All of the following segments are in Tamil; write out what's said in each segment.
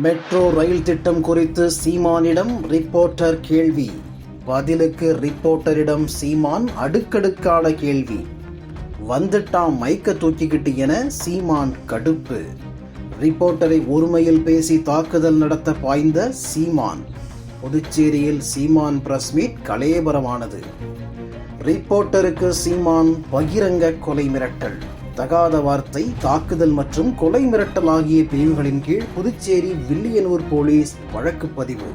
மெட்ரோ ரயில் திட்டம் குறித்து சீமானிடம் ரிப்போர்ட்டர் கேள்வி. பதிலுக்கு ரிப்போர்ட்டரிடம் சீமான் அடுக்கடுக்கான கேள்வி. வந்துட்டாம் மைக்க தூக்கிக்கிட்டு என சீமான் கடுப்பு. ரிப்போர்ட்டரை ஒருமையில் பேசி தாக்குதல் நடத்த பாய்ந்த சீமான். புதுச்சேரியில் சீமான் பிரஸ் மீட் கலேபரமானது. ரிப்போர்ட்டருக்கு சீமான் பகிரங்க கொலை மிரட்டல். தகாத வார்த்தை, தாக்குதல் மற்றும் கொலை மிரட்டல் ஆகிய பிரிவுகளின் கீழ் புதுச்சேரி வில்லியனூர் போலீஸ் வழக்கு பதிவு.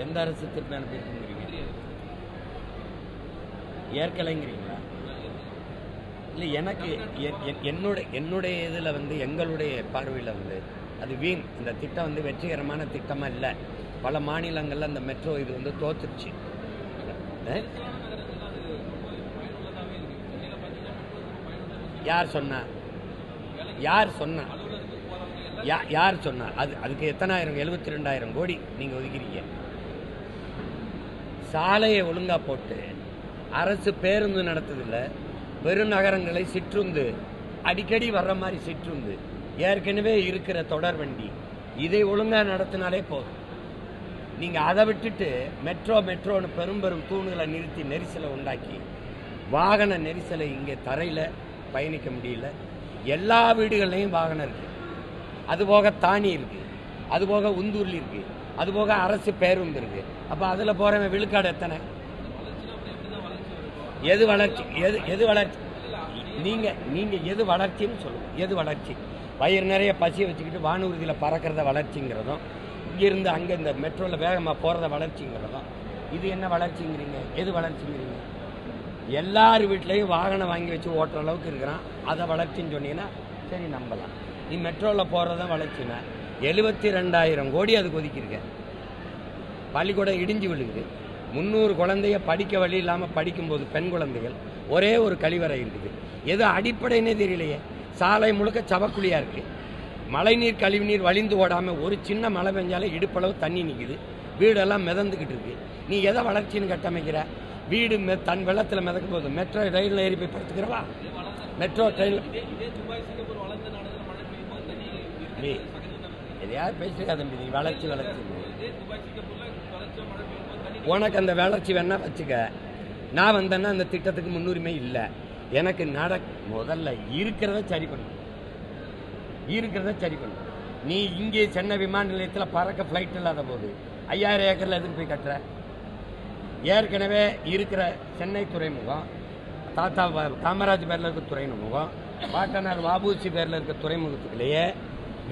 எந்த அரசு திட்டம் ஏற்கலைங்கிறீங்களா? இல்லை, எனக்கு என்னுடைய இதில் எங்களுடைய பார்வையில் அது வீண். இந்த திட்டம் வெற்றிகரமான திட்டமாக இல்லை. பல மாநிலங்களில் அந்த மெட்ரோ இது தோத்துருச்சு. யார் சொன்னா? அதுக்கு எத்தனாயிரம்? 72,000 கோடி நீங்கள் ஒதுக்கிறீங்க. சாலையை ஒழுங்கா போட்டு அரசு பேருந்து நடத்துதில்லை. பெருநகரங்களை சிற்றுந்து, அடிக்கடி வர்ற மாதிரி சிற்றுந்து, ஏற்கனவே இருக்கிற தொடர் வண்டி, இதை ஒழுங்கா நடத்தினாலே போதும். நீங்க அதை விட்டுட்டு மெட்ரோன்னு பெரும் தூணுகளை நிறுத்தி நெரிசலை உண்டாக்கி வாகன நெரிசலை இங்கே தரையில பயணிக்க முடியல. எல்லா வீடுகள்லையும் வாகனம் இருக்கு. அதுபோக தானி இருக்கு, அதுபோக உந்தூர்ல இருக்கு, அதுபோக அரசு பேருந்து இருக்கு. அப்ப அதுல போறவன் விழுக்காடு எத்தனை? எது வளர்ச்சி? நீங்க எது வளர்ச்சின்னு சொல்லுங்க. எது வளர்ச்சி? வயிறு நிறைய பசியை வச்சுக்கிட்டு வானூர்தியில் பறக்கிறத வளர்ச்சிங்கிறதும், இங்கிருந்து அங்கே இந்த மெட்ரோவில் வேகமாக போகிறத வளர்ச்சிங்கிறதும், இது என்ன வளர்ச்சிங்கிறீங்க? எது வளர்ச்சிங்கிறீங்க? எல்லார் வீட்லேயும் வாகனம் வாங்கி வச்சு ஓட்டுற அளவுக்கு இருக்கிறான். அதை வளர்ச்சின்னு சொன்னீங்கன்னா சரி, நம்பலாம். நீ மெட்ரோவில் போகிறதான் வளர்ச்சின்னா 72,000 கோடி அதுக்கு ஒதுக்கியிருக்க. பள்ளிக்கூடம் இடிஞ்சு விழுகுது. 300 குழந்தைய படிக்க வழி இல்லாமல் படிக்கும்போது பெண் குழந்தைகள், ஒரே ஒரு கழிவறை இருக்குது. எது அடிப்படைன்னே தெரியலையே. சாலை முழுக்க சவக்குழியாக இருக்கு. மழைநீர் கழிவுநீர் வழிந்து ஓடாமல் ஒரு சின்ன மழை பெஞ்சாலே இடுப்பளவு தண்ணி நிற்குது. வீடெல்லாம் மிதந்துக்கிட்டு இருக்கு. நீ எதை வளர்ச்சின்னு கட்டமைக்கிற? வீடு தன் வெள்ளத்தில் மிதக்கும் போது மெட்ரோ ரயிலில் ஏறி போய் படுத்துக்கிறவா? மெட்ரோ ட்ரெயின் எதையாவது பேசுகிறா தம்பி. நீ வளர்ச்சி உனக்கு அந்த வளர்ச்சி வேணா வச்சுக்க. நான் வந்தேன்னா அந்த திட்டத்துக்கு முன்னுரிமை இல்லை. எனக்கு முதல்ல இருக்கிறத சரி பண்ணு. நீ இங்கே சென்னை விமான நிலையத்தில் பறக்க ஃப்ளைட் இல்லாத போது 5000 ஏக்கரில் எதுக்கு போய் கட்டுற? ஏற்கனவே இருக்கிற சென்னை துறைமுகம், தாத்தா காமராஜ் பேரில் இருக்க துறைமுகம், பாட்டனார் வாபூசி பேரில் இருக்க துறைமுகத்துக்குள்ளேயே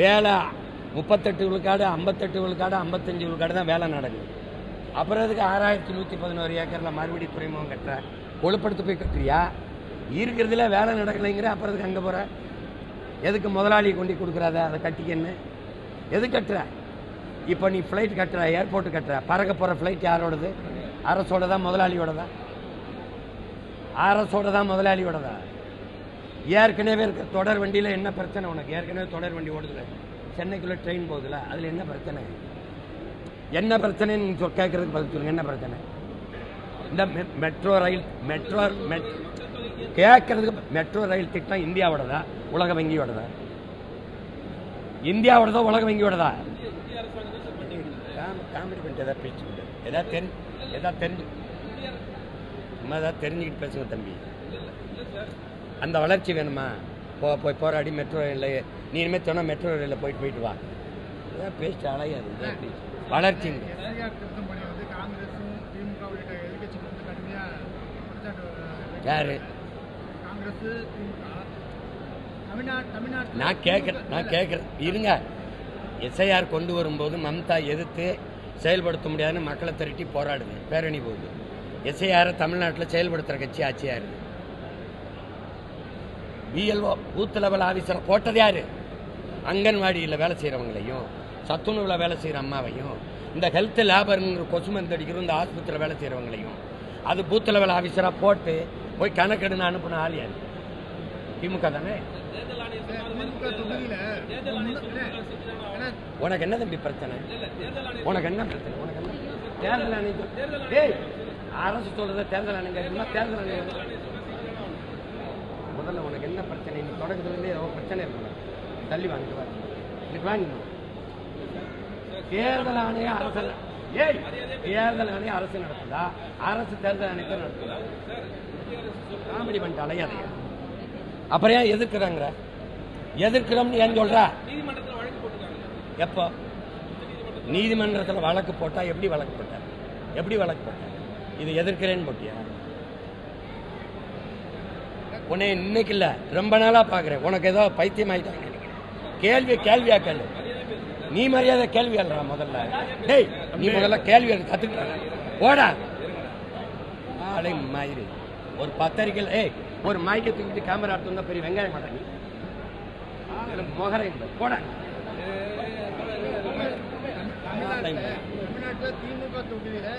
வேலை 38 விழுக்காடு, 58 விழுக்காடு, 55 விழுக்காடு தான் வேலை நடக்குது. அப்புறம் அதுக்கு 6111 ஏக்கரில் மறுபடியும் துறைமுகம் கட்டுற? கொழுப்படுத்து போய் கட்டுறியா? இருக்கிறதுல வேலை நடக்கலைங்கிற. அப்புறம் அதுக்கு அங்கே போகிற? எதுக்கு முதலாளியை கொண்டு கொடுக்குறாத? அதை கட்டிக்கன்னு எது கட்டுற? இப்போ நீ ஃப்ளைட் கட்டுற, ஏர்போர்ட்டு கட்டுற, பறக்க போகிற ஃப்ளைட் யாரோடது? அரசோட தான், முதலாளியோடதா? அரசோட தான், முதலாளியோடதா? ஏற்கனவே இருக்க தொடர் வண்டியில் என்ன பிரச்சனை உனக்கு? ஏற்கனவே தொடர் வண்டி ஓடுதுல, சென்னைக்குள்ளே ட்ரெயின் போகுதுல, அதில் என்ன பிரச்சனை? என்ன பிரச்சனைன்னு நீங்கள் கேட்கறதுக்கு பதில் சொல்லுங்க. என்ன பிரச்சனை? இந்த மெட்ரோ ரயில் கேட்கறதுக்கு மெட்ரோ ரயில் திட்டம் இந்தியாவோடதா, உலக வங்கியோடதா? இந்தியாவோடதா, உலக வங்கியோடதா? காமெடி பண்ணிட்டு எதாவது பேசிக்கிட்டு எதாவது தெரிஞ்சுக்கிட்டு பேசுங்க தம்பி. அந்த வளர்ச்சி வேணுமா? போய் போராடி மெட்ரோ ரயிலில் நீ இனிமேல் சொன்னால் மெட்ரோ ரயிலில் போயிட்டு வா. ஏதாவது பேசிட்டு அலையாது. வளர்ச்சி யாரு? நான் கேட்குறேன் இருங்க. எஸ்ஐஆர் கொண்டு வரும்போது மம்தா எதிர்த்து செயல்படுத்த முடியாதுன்னு மக்களை திரட்டி போராடுது, பேரணி போகுது. எஸ்ஐஆரை தமிழ்நாட்டில் செயல்படுத்துகிற கட்சி ஆட்சியாக இருக்குது. பிஎல்ஓ பூத் லெவல் ஆஃபீஸரை போட்டது யாரு? அங்கன்வாடியில் வேலை செய்கிறவங்களையும், சத்துணவில் வேலை செய்கிற அம்மாவையும், இந்த ஹெல்த் லேபருங்கிற கொசு மருந்து அடிக்கிற இந்த ஆஸ்பத்திரியில் வேலை செய்கிறவங்களையும் அது பூத் லெவல் ஆஃபீஸராக போட்டு போய் கணக்கெடுன்னு அனுப்பின ஆள் யாரு? திமுக தானே. உனக்கு என்ன தம்பி பிரச்சனை? உனக்கு என்ன பிரச்சனை? தேர்தல் ஆணையம் டேய் அரசு சொல்றத தேர்தல் ஆணையம் கேட்கணுமா? தேர்தல் ஆணையம் முதல்ல உனக்கு என்ன பிரச்சனை? நீ தொடக்கத்துலேருந்தே ஏதோ பிரச்சனை இருக்கணும். தள்ளி வாங்கிட்டு இன்னைக்கு வாங்கிக்கணும். தேர்தல் ஆணையம் அரசு தேர்தல் ஆணையம் அரசு நடத்துதா? அரசு தேர்தல் ஆணையத்தை நடத்துதா? காமெடி பண்ணிட்டு அலையாதையா. அப்புறம் ஏன் எதிர்க்கிறாங்க? எதிர்க்கிறோம்னு ஏன் சொல்றா? எப்போ நீதிமன்றத்தில் வழக்கு போட்டா? எப்படி வழக்கு போட்ட? எப்படி வழக்கு போட்ட? இது எதிர்க்கிறேன்னு போட்டியா? உன்னை இன்னைக்கு இல்ல ரொம்ப நாளா பாக்குறேன். உனக்கு ஏதோ பைத்தியம் ஆயிட்டாங்க. கேள்வியா கேள்வி. நீ மரியாதை கேள்வி எழுறா முதல்ல. டேய் நீ முதல்ல கேள்வி கத்துக்கிட்ட ஓடா ஆளை மாதிரி. ஒரு பத்திரிக்கை ஒரு மைக்கை தூக்கிட்டு கேமரா எடுத்து வந்தா பெரிய வெங்காயம் மாட்டாங்க. மொகரை போட தமிழ்நாட்டில் திமுக தொகுதியில்